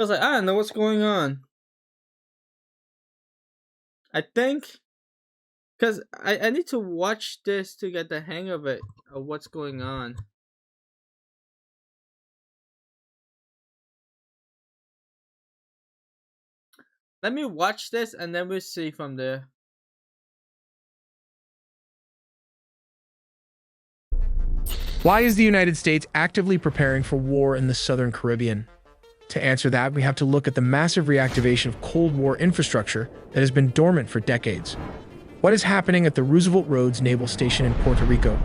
I was like, I don't know what's going on. I think because I need to watch this to get the hang of it, of what's going on. Let me watch this and then we'll see from there. Why is the United States actively preparing for war in the Southern Caribbean? To answer that, we have to look at the massive reactivation of Cold War infrastructure that has been dormant for decades. What is happening at the Roosevelt Roads Naval Station in Puerto Rico?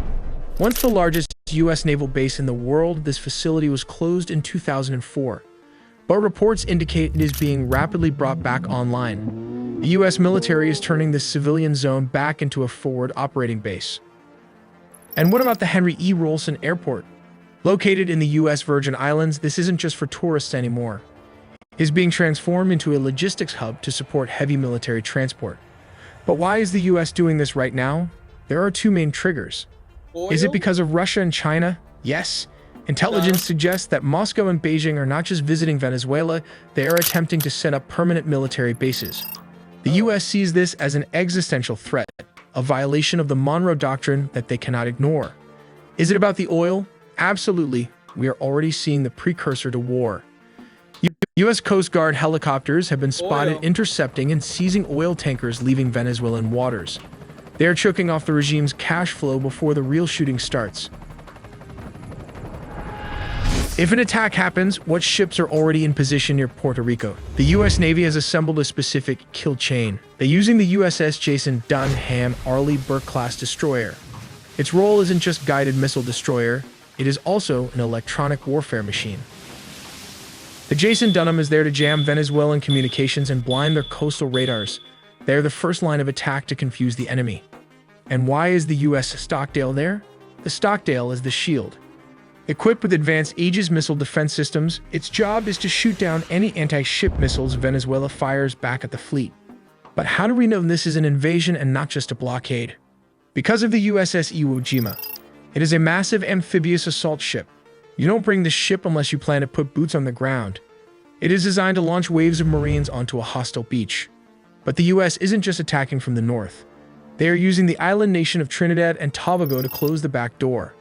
Once the largest U.S. naval base in the world, this facility was closed in 2004. But reports indicate it is being rapidly brought back online. The U.S. military is turning this civilian zone back into a forward operating base. And what about the Henry E. Rolson Airport? Located in the U.S. Virgin Islands, this isn't just for tourists anymore. It is being transformed into a logistics hub to support heavy military transport. But why is the U.S. doing this right now? There are two main triggers. Oil? Is it because of Russia and China? Yes. Intelligence suggests that Moscow and Beijing are not just visiting Venezuela, they are attempting to set up permanent military bases. The U.S. sees this as an existential threat, a violation of the Monroe Doctrine that they cannot ignore. Is it about the oil? Absolutely. We are already seeing the precursor to war. U.S. Coast Guard helicopters have been spotted intercepting and seizing oil tankers leaving Venezuelan waters. They are choking off the regime's cash flow before the real shooting starts. If an attack happens, what ships are already in position near Puerto Rico? The U.S. Navy has assembled a specific kill chain. They're using the USS Jason Dunham Arleigh Burke-class destroyer. Its role isn't just guided missile destroyer, it is also an electronic warfare machine. The Jason Dunham is there to jam Venezuelan communications and blind their coastal radars. They are the first line of attack to confuse the enemy. And why is the U.S. Stockdale there? The Stockdale is the shield. Equipped with advanced Aegis missile defense systems, its job is to shoot down any anti-ship missiles Venezuela fires back at the fleet. But how do we know this is an invasion and not just a blockade? Because of the USS Iwo Jima. It is a massive amphibious assault ship. You don't bring the ship unless you plan to put boots on the ground. It is designed to launch waves of Marines onto a hostile beach. But the US isn't just attacking from the north. They are using the island nation of Trinidad and Tobago to close the back door.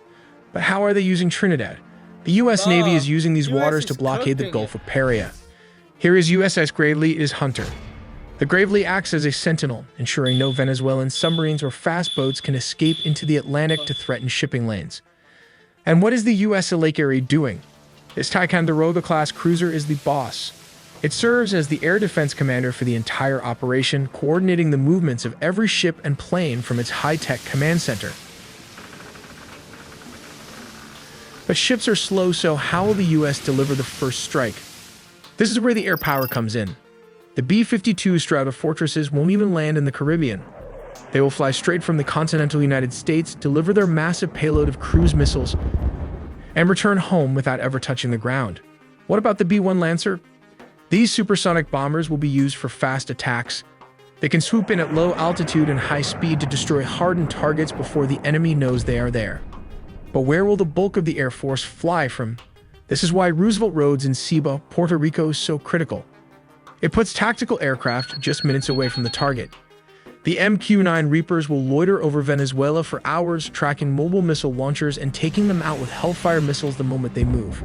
But how are they using Trinidad? The U.S. Navy is using these waters to blockade the Gulf of Paria. Here is USS Gravely, it is Hunter. The Gravely acts as a sentinel, ensuring no Venezuelan submarines or fast boats can escape into the Atlantic to threaten shipping lanes. And what is the U.S. Lake Erie doing? This Ticonderoga-class cruiser is the boss. It serves as the air defense commander for the entire operation, coordinating the movements of every ship and plane from its high-tech command center. But ships are slow, so how will the U.S. deliver the first strike? This is where the air power comes in. The B-52 Strata Fortresses won't even land in the Caribbean. They will fly straight from the continental United States, deliver their massive payload of cruise missiles, and return home without ever touching the ground. What about the B-1 Lancer? These supersonic bombers will be used for fast attacks. They can swoop in at low altitude and high speed to destroy hardened targets before the enemy knows they are there. But where will the bulk of the Air Force fly from? This is why Roosevelt Roads in Ceiba, Puerto Rico is so critical. It puts tactical aircraft just minutes away from the target. The MQ-9 Reapers will loiter over Venezuela for hours, tracking mobile missile launchers and taking them out with Hellfire missiles the moment they move.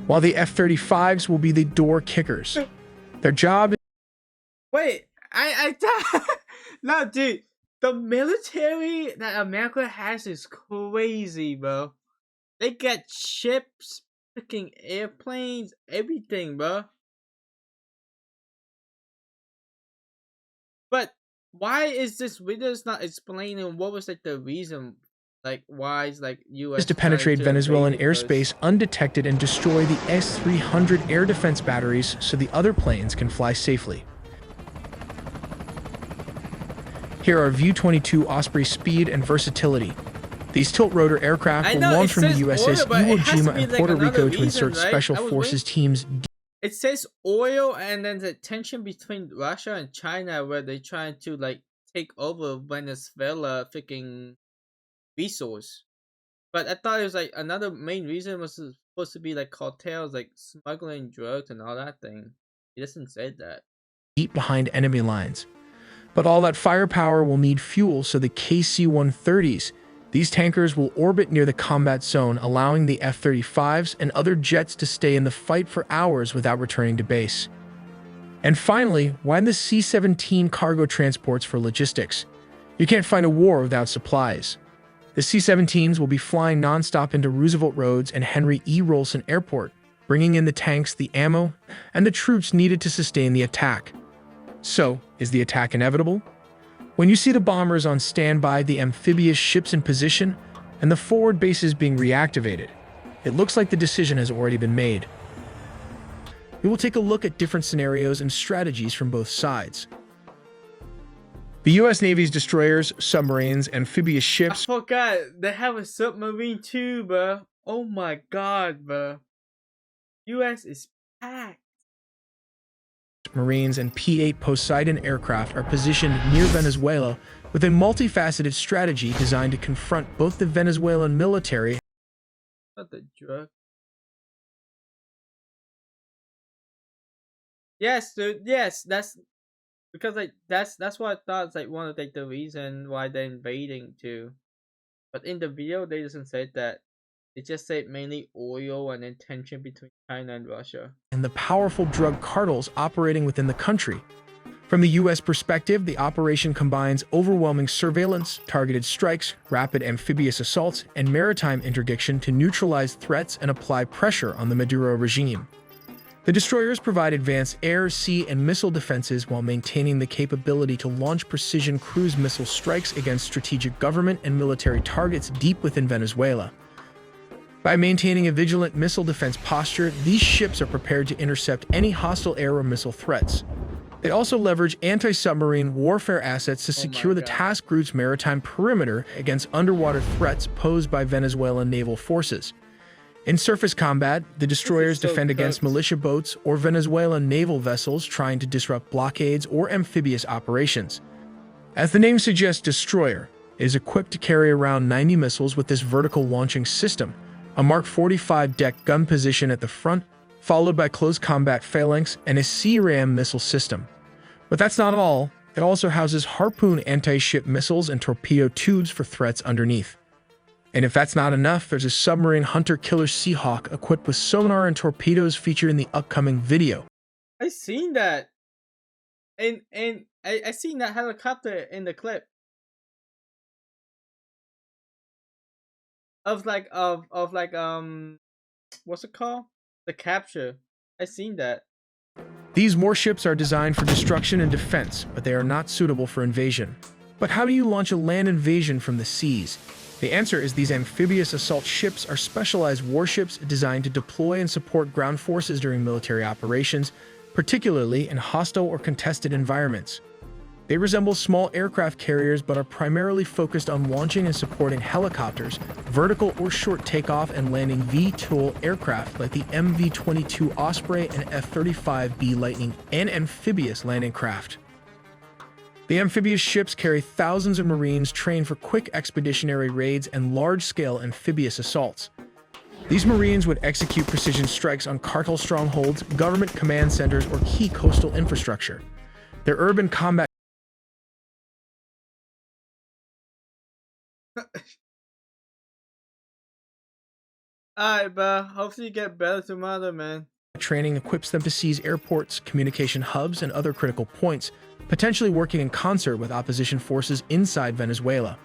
While the F-35s will be the door kickers. Their job is... Wait, no, dude. The military that America has is crazy, bro. They get ships, freaking airplanes, everything, bro. But why is this video not explaining what was like the reason, like why is like U.S. is to penetrate Venezuelan airspace undetected and destroy the S-300 air defense batteries so the other planes can fly safely. Here are VU-22 Osprey's speed and versatility. These tilt-rotor aircraft will launch from the USS Iwo Jima and Puerto Rico to insert Special Forces teams. It says oil and then the tension between Russia and China where they're trying to like take over Venezuela freaking resource. But I thought it was like another main reason was supposed to be like cartels, like smuggling drugs and all that thing. He doesn't say that. deep behind enemy lines. But all that firepower will need fuel, so the KC-130s, these tankers will orbit near the combat zone, allowing the F-35s and other jets to stay in the fight for hours without returning to base. And finally, why the C-17 cargo transports for logistics? You can't fight a war without supplies. The C-17s will be flying nonstop into Roosevelt Roads and Henry E. Rolson Airport, bringing in the tanks, the ammo, and the troops needed to sustain the attack. So, is the attack inevitable? When you see the bombers on standby, the amphibious ships in position, and the forward bases being reactivated, it looks like the decision has already been made. We will take a look at different scenarios and strategies from both sides. The U.S. Navy's destroyers, submarines, amphibious I ships, forgot they have a submarine too, bro. Oh my god, bro. US is packed. Marines, and P-8 Poseidon aircraft are positioned near Venezuela with a multifaceted strategy designed to confront both the Venezuelan military. Not the drug. Yes, dude. Yes, that's because like that's what I thought. It's like one of like the reason why they're invading too. But in the video, they doesn't say that. They just say mainly oil and then tension between China and Russia. And the powerful drug cartels operating within the country. From the U.S. perspective, the operation combines overwhelming surveillance, targeted strikes, rapid amphibious assaults, and maritime interdiction to neutralize threats and apply pressure on the Maduro regime. The destroyers provide advanced air, sea, and missile defenses while maintaining the capability to launch precision cruise missile strikes against strategic government and military targets deep within Venezuela. By maintaining a vigilant missile defense posture, these ships are prepared to intercept any hostile air or missile threats. They also leverage anti-submarine warfare assets to secure the task group's maritime perimeter against underwater threats posed by Venezuelan naval forces. In surface combat, the destroyers defend against militia boats or Venezuelan naval vessels trying to disrupt blockades or amphibious operations. As the name suggests, destroyer is equipped to carry around 90 missiles with this vertical launching system, a Mark 45 deck gun position at the front, followed by close combat phalanx and a C-RAM missile system. But that's not all. It also houses Harpoon anti-ship missiles and torpedo tubes for threats underneath. And if that's not enough, there's a submarine hunter-killer Seahawk equipped with sonar and torpedoes featured in the upcoming video. I seen that, and I seen that helicopter in the clip of what's it called? The capture. I seen that. These warships are designed for destruction and defense, but they are not suitable for invasion. But how do you launch a land invasion from the seas? The answer is these amphibious assault ships are specialized warships designed to deploy and support ground forces during military operations, particularly in hostile or contested environments. They resemble small aircraft carriers but are primarily focused on launching and supporting helicopters, vertical or short takeoff and landing VTOL aircraft like the MV-22 Osprey and F-35B Lightning, and amphibious landing craft. The amphibious ships carry thousands of Marines trained for quick expeditionary raids and large-scale amphibious assaults. These Marines would execute precision strikes on cartel strongholds, government command centers, or key coastal infrastructure. Their urban combat Alright, bro. Hopefully you get better tomorrow, man. training equips them to seize airports, communication hubs, and other critical points, potentially working in concert with opposition forces inside Venezuela.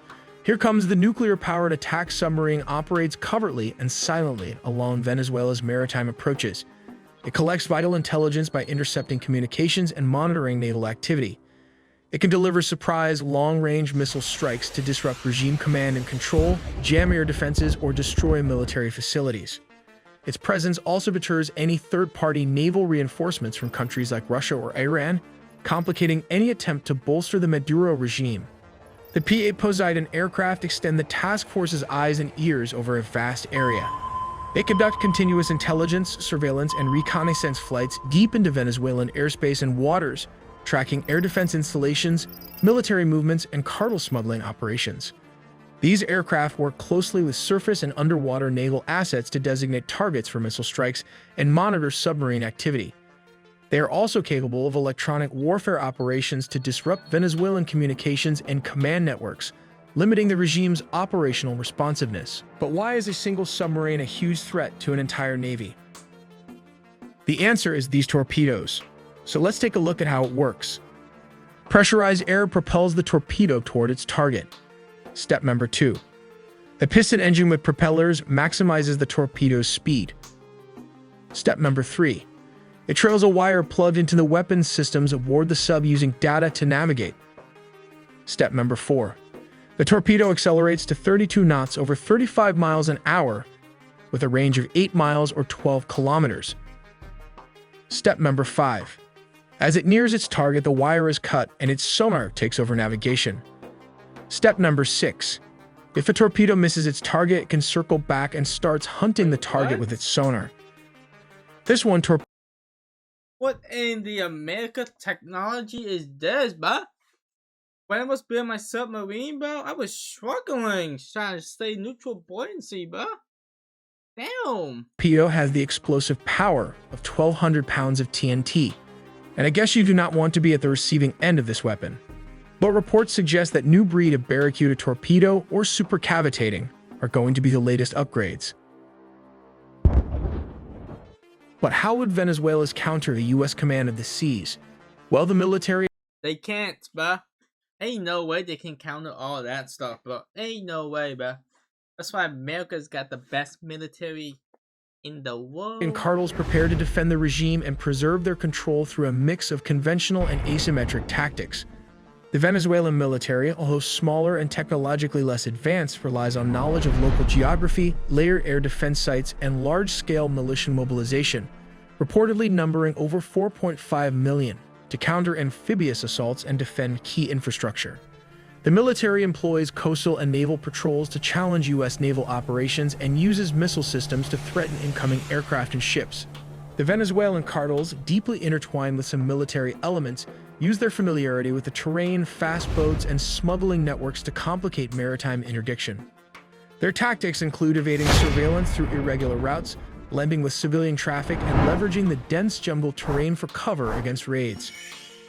Here comes the nuclear-powered attack submarine operates covertly and silently along Venezuela's maritime approaches. It collects vital intelligence by intercepting communications and monitoring naval activity. It can deliver surprise, long-range missile strikes to disrupt regime command and control, jam air defenses, or destroy military facilities. Its presence also deters any third-party naval reinforcements from countries like Russia or Iran, complicating any attempt to bolster the Maduro regime. The P-8 Poseidon aircraft extend the task force's eyes and ears over a vast area. They conduct continuous intelligence, surveillance, and reconnaissance flights deep into Venezuelan airspace and waters, tracking air defense installations, military movements, and cartel smuggling operations. These aircraft work closely with surface and underwater naval assets to designate targets for missile strikes and monitor submarine activity. They are also capable of electronic warfare operations to disrupt Venezuelan communications and command networks, limiting the regime's operational responsiveness. But why is a single submarine a huge threat to an entire navy? The answer is these torpedoes. So let's take a look at how it works. Pressurized air propels the torpedo toward its target. Step number 2. The piston engine with propellers maximizes the torpedo's speed. Step number 3. It trails a wire plugged into the weapons systems aboard the sub using data to navigate. Step number 4. The torpedo accelerates to 32 knots over 35 miles an hour with a range of 8 miles or 12 kilometers. Step number 5. As it nears its target, the wire is cut and its sonar takes over navigation. Step number 6. If a torpedo misses its target, it can circle back and starts hunting the target with its sonar. This one torpedo. What in the America technology is this, bruh? When I was building my submarine, bro, I was struggling trying to stay neutral buoyancy, bruh. Damn. Torpedo has the explosive power of 1,200 pounds of TNT, and I guess you do not want to be at the receiving end of this weapon. But reports suggest that new breed of barracuda torpedo or supercavitating are going to be the latest upgrades. But how would Venezuela's counter the U.S. command of the seas? Well, the military... They can't, bruh. Ain't no way they can counter all that stuff, bro. Ain't no way, bruh. That's why America's got the best military in the world. And cartels prepare to defend the regime and preserve their control through a mix of conventional and asymmetric tactics. The Venezuelan military, although smaller and technologically less advanced, relies on knowledge of local geography, layered air defense sites, and large-scale militia mobilization, reportedly numbering over 4.5 million, to counter amphibious assaults and defend key infrastructure. The military employs coastal and naval patrols to challenge U.S. naval operations and uses missile systems to threaten incoming aircraft and ships. The Venezuelan cartels, deeply intertwined with some military elements, use their familiarity with the terrain, fast boats, and smuggling networks to complicate maritime interdiction. Their tactics include evading surveillance through irregular routes, blending with civilian traffic, and leveraging the dense jungle terrain for cover against raids.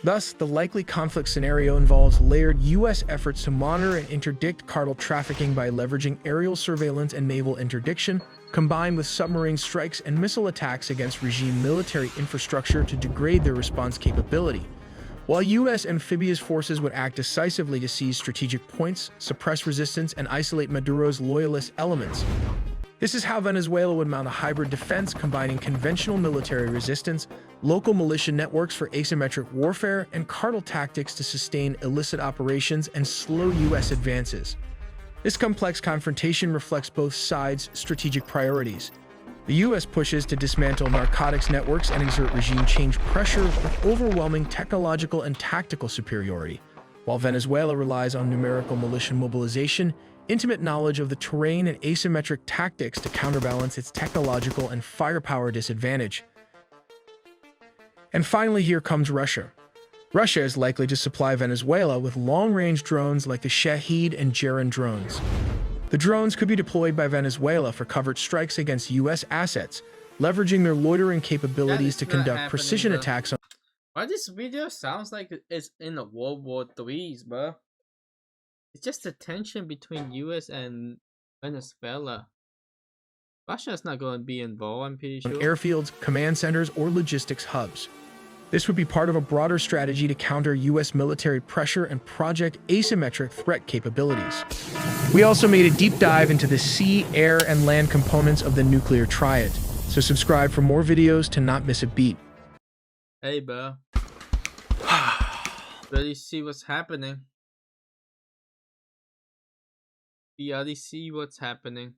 Thus, the likely conflict scenario involves layered U.S. efforts to monitor and interdict cartel trafficking by leveraging aerial surveillance and naval interdiction, combined with submarine strikes and missile attacks against regime military infrastructure to degrade their response capability. While U.S. amphibious forces would act decisively to seize strategic points, suppress resistance, and isolate Maduro's loyalist elements. This is how Venezuela would mount a hybrid defense combining conventional military resistance, local militia networks for asymmetric warfare, and cartel tactics to sustain illicit operations and slow U.S. advances. This complex confrontation reflects both sides' strategic priorities. The U.S. pushes to dismantle narcotics networks and exert regime change pressure with overwhelming technological and tactical superiority, while Venezuela relies on numerical militia mobilization, intimate knowledge of the terrain, and asymmetric tactics to counterbalance its technological and firepower disadvantage. And finally, here comes Russia. Russia is likely to supply Venezuela with long-range drones like the Shahed and Geran drones. The drones could be deployed by Venezuela for covert strikes against U.S. assets, leveraging their loitering capabilities to conduct precision attacks on... Why this video sounds like it's in the World War III's, bro? It's just the tension between U.S. and Venezuela. Russia's not going to be involved, I'm pretty sure. Airfields, command centers, or logistics hubs. This would be part of a broader strategy to counter U.S. military pressure and project asymmetric threat capabilities. We also made a deep dive into the sea, air, and land components of the nuclear triad, so subscribe for more videos to not miss a beat. Hey, bro. Ready to see what's happening? We already see what's happening.